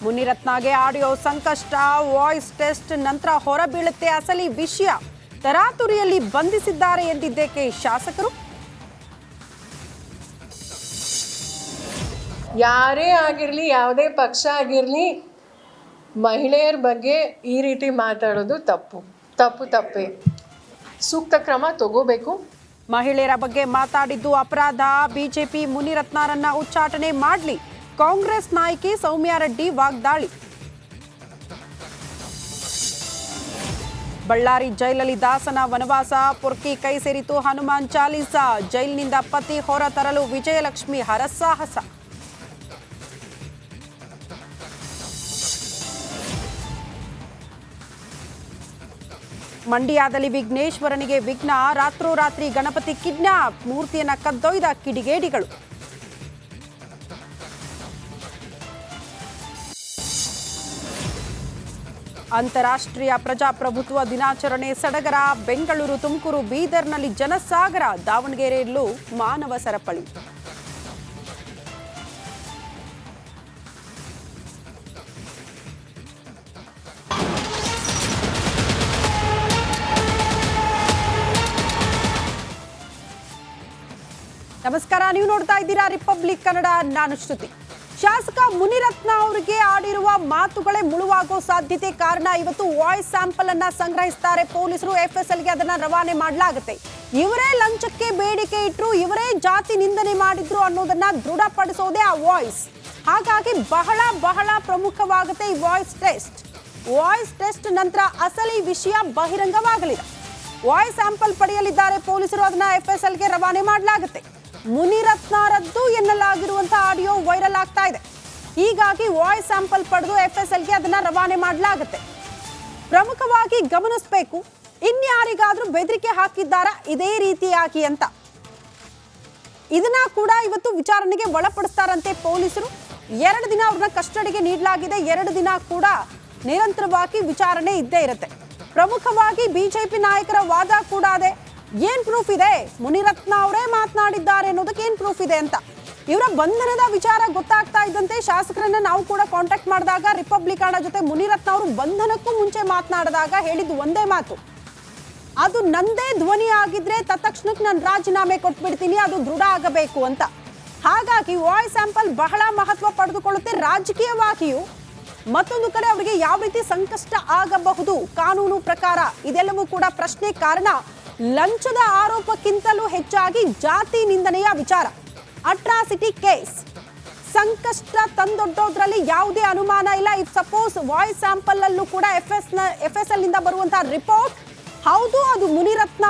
ಮುನಿರತ್ನಗೆ audio ಸಂಕಷ್ಟ, voice test ನಂತರ ಹೊರಬೀಳುತ್ತೆ ಅಸಲಿ ವಿಷಯ. ತರಾತುರಿಯಲ್ಲಿ ಬಂಧಿಸಿದ್ದಾರೆ ಎಂದಿದ್ದೇಕೆ ಶಾಸಕರು? ಯಾರೇ ಆಗಿರಲಿ, ಯಾವುದೇ ಪಕ್ಷ ಆಗಿರಲಿ, ಮಹಿಳೆಯರ ಬಗ್ಗೆ ಈ ರೀತಿ ಮಾತಾಡೋದು ತಪ್ಪೇ. ಸೂಕ್ತ ಕ್ರಮ ತಗೋಬೇಕು. ಮಹಿಳೆಯರ ಬಗ್ಗೆ ಮಾತಾಡಿದ್ದು ಅಪರಾಧ. ಬಿಜೆಪಿ ಮುನಿರತ್ನರನ್ನ ಉಚ್ಚಾಟನೆ ಮಾಡಲಿ. ಕಾಂಗ್ರೆಸ್ ನಾಯಕಿ ಸೌಮ್ಯಾ ರೆಡ್ಡಿ ವಾಗ್ದಾಳಿ. ಬಳ್ಳಾರಿ ಜೈಲಲ್ಲಿ ದಾಸನ ವನವಾಸ, ಪೊರ್ಕಿ ಕೈ ಸೇರಿತು ಹನುಮಾನ್ ಚಾಲೀಸ. ಜೈಲಿನಿಂದ ಪತಿ ಹೊರ ತರಲು ವಿಜಯಲಕ್ಷ್ಮಿ ಹರಸಾಹಸ. ಮಂಡ್ಯದಲ್ಲಿ ವಿಘ್ನೇಶ್ವರನಿಗೆ ವಿಘ್ನ, ರಾತ್ರೋರಾತ್ರಿ ಗಣಪತಿ ಕಿಡ್ನಾಪ್, ಮೂರ್ತಿಯನ್ನ ಕದ್ದೊಯ್ದ ಕಿಡಿಗೇಡಿಗಳು. ಅಂತಾರಾಷ್ಟ್ರೀಯ ಪ್ರಜಾಪ್ರಭುತ್ವ ದಿನಾಚರಣೆ ಸಡಗರ. ಬೆಂಗಳೂರು, ತುಮಕೂರು, ಬೀದರ್ನಲ್ಲಿ ಜನಸಾಗರ. ದಾವಣಗೆರೆಯಲ್ಲೂ ಮಾನವ ಸರಪಳಿ. ನಮಸ್ಕಾರ, ನೀವು ನೋಡ್ತಾ ಇದ್ದೀರಾ ರಿಪಬ್ಲಿಕ್ ಕನ್ನಡ. ನಾನು ಶ್ರುತಿ. ಶಾಸಕ ಮುನಿರತ್ನ ಅವರಿಗೆ ಆಡಿರುವ ಮಾತುಗಳೇ ಮುಳುವಾಗೋ ಸಾಧ್ಯತೆ ಕಾರಣ ಇವತ್ತು ವಾಯ್ಸ್ ಸ್ಯಾಂಪಲ್ ಅನ್ನ ಸಂಗ್ರಹಿಸ್ತಾರೆ ಪೊಲೀಸರು. FSLಗೆ ಅದನ್ನ ರವಾನೆ ಮಾಡಲಾಗುತ್ತೆ. ಇವರೇ ಲಂಚಕ್ಕೆ ಬೇಡಿಕೆ ಇಟ್ಟರು, ಇವರೇ ಜಾತಿ ನಿಂದನೆ ಮಾಡಿದ್ರು ಅನ್ನೋದನ್ನ ದೃಢಪಡಿಸೋದೇ ಆ ವಾಯ್ಸ್. ಹಾಗಾಗಿ ಬಹಳ ಪ್ರಮುಖವಾಗುತ್ತೆ ಈ ವಾಯ್ಸ್ ಟೆಸ್ಟ್ ನಂತರ ಅಸಲಿ ವಿಷಯ ಬಹಿರಂಗವಾಗಲಿದೆ. ವಾಯ್ಸ್ ಸ್ಯಾಂಪಲ್ ಪಡೆಯಲಿದ್ದಾರೆ ಪೊಲೀಸರು. ಅದನ್ನ FSLಗೆ ರವಾನೆ ಮಾಡಲಾಗುತ್ತೆ. ಮುನಿರತ್ನರದ್ದು ಎನ್ನಲಾಗಿರುವಂತಹ ಆಡಿಯೋ ವೈರಲ್ ಆಗ್ತಾ ಇದೆ. ಹೀಗಾಗಿ ವಾಯ್ಸ್ ಸ್ಯಾಂಪಲ್ ಪಡೆದು FSLಗೆ ಅದನ್ನ ರವಾನೆ ಮಾಡಲಾಗುತ್ತೆ. ಪ್ರಮುಖವಾಗಿ ಗಮನಿಸಬೇಕು, ಇನ್ಯಾರಿಗಾದ್ರೂ ಬೆದರಿಕೆ ಹಾಕಿದ್ದಾರಾ ಇದೇ ರೀತಿಯಾಗಿ ಅಂತ. ಇದನ್ನ ಕೂಡ ಇವತ್ತು ವಿಚಾರಣೆಗೆ ಒಳಪಡಿಸ್ತಾರಂತೆ ಪೊಲೀಸರು. 2 ದಿನ ಅವ್ರನ್ನ ಕಸ್ಟಡಿಗೆ ನೀಡಲಾಗಿದೆ. 2 ದಿನ ಕೂಡ ನಿರಂತರವಾಗಿ ವಿಚಾರಣೆ ಇದ್ದೇ ಇರುತ್ತೆ. ಪ್ರಮುಖವಾಗಿ ಬಿಜೆಪಿ ನಾಯಕರ ವಾದ ಕೂಡ ಅದೇ. ಏನ್ ಪ್ರೂಫ್ ಇದೆ? ಮುನಿರತ್ನ ಅವರೇ ಮಾತನಾಡಿದ್ದಾರೆ ಅನ್ನೋದಕ್ಕೆ ಏನ್ ಪ್ರೂಫ್ ಇದೆ ಅಂತ. ಇವರ ಬಂಧನದ ವಿಚಾರ ಗೊತ್ತಾಗ್ತಾ ಇದ್ದಂತೆ ಶಾಸಕರನ್ನ ನಾವು ಕೂಡ ಕಾಂಟ್ಯಾಕ್ಟ್ ಮಾಡಿದಾಗ ರಿಪಬ್ಲಿಕ್ ಕನ್ನಡ ಜೊತೆ ಮುನಿರತ್ನ ಅವರು ಬಂಧನಕ್ಕೂ ಮುಂಚೆ ಮಾತನಾಡಿದಾಗ ಹೇಳಿದ್ದು ಒಂದೇ ಮಾತು, ಅದು ನಂದೇ ಧ್ವನಿ ಆಗಿದ್ರೆ ತತ್ಕ್ಷಣಕ್ಕೆ ನಾನು ರಾಜೀನಾಮೆ ಕೊಟ್ಬಿಡ್ತೀನಿ, ಅದು ದೃಢ ಆಗಬೇಕು ಅಂತ. ಹಾಗಾಗಿ ವಾಯ್ಸ್ ಸ್ಯಾಂಪಲ್ ಬಹಳ ಮಹತ್ವ ಪಡೆದುಕೊಳ್ಳುತ್ತೆ ರಾಜಕೀಯವಾಗಿಯೂ. ಮತ್ತೊಂದು ಕಡೆ ಅವರಿಗೆ ಯಾವ ರೀತಿ ಸಂಕಷ್ಟ ಆಗಬಹುದು ಕಾನೂನು ಪ್ರಕಾರ, ಇದೆಲ್ಲವೂ ಕೂಡ ಪ್ರಶ್ನೆ. ಕಾರಣ ಲಂಚದ ಆರೋಪಕ್ಕಿಂತಲೂ ಹೆಚ್ಚಾಗಿ ಜಾತಿ ನಿಂದನೆಯ ವಿಚಾರ, ಅಟ್ರಾಸಿಟಿ ಕೇಸ್. ಸಂಕಷ್ಟ ತಂದೊಡ್ಡೋದ್ರಲ್ಲಿ ಯಾವುದೇ ಅನುಮಾನ ಇಲ್ಲ. ಇಫ್ ಸಪೋಸ್ ವಾಯ್ಸ್ ಸ್ಯಾಂಪಲ್ ಅಲ್ಲೂ ಕೂಡ FSL ನಿಂದ ಬರುವಂತಹ ರಿಪೋರ್ಟ್ ಹೌದು ಅದು ಮುನಿರತ್ನ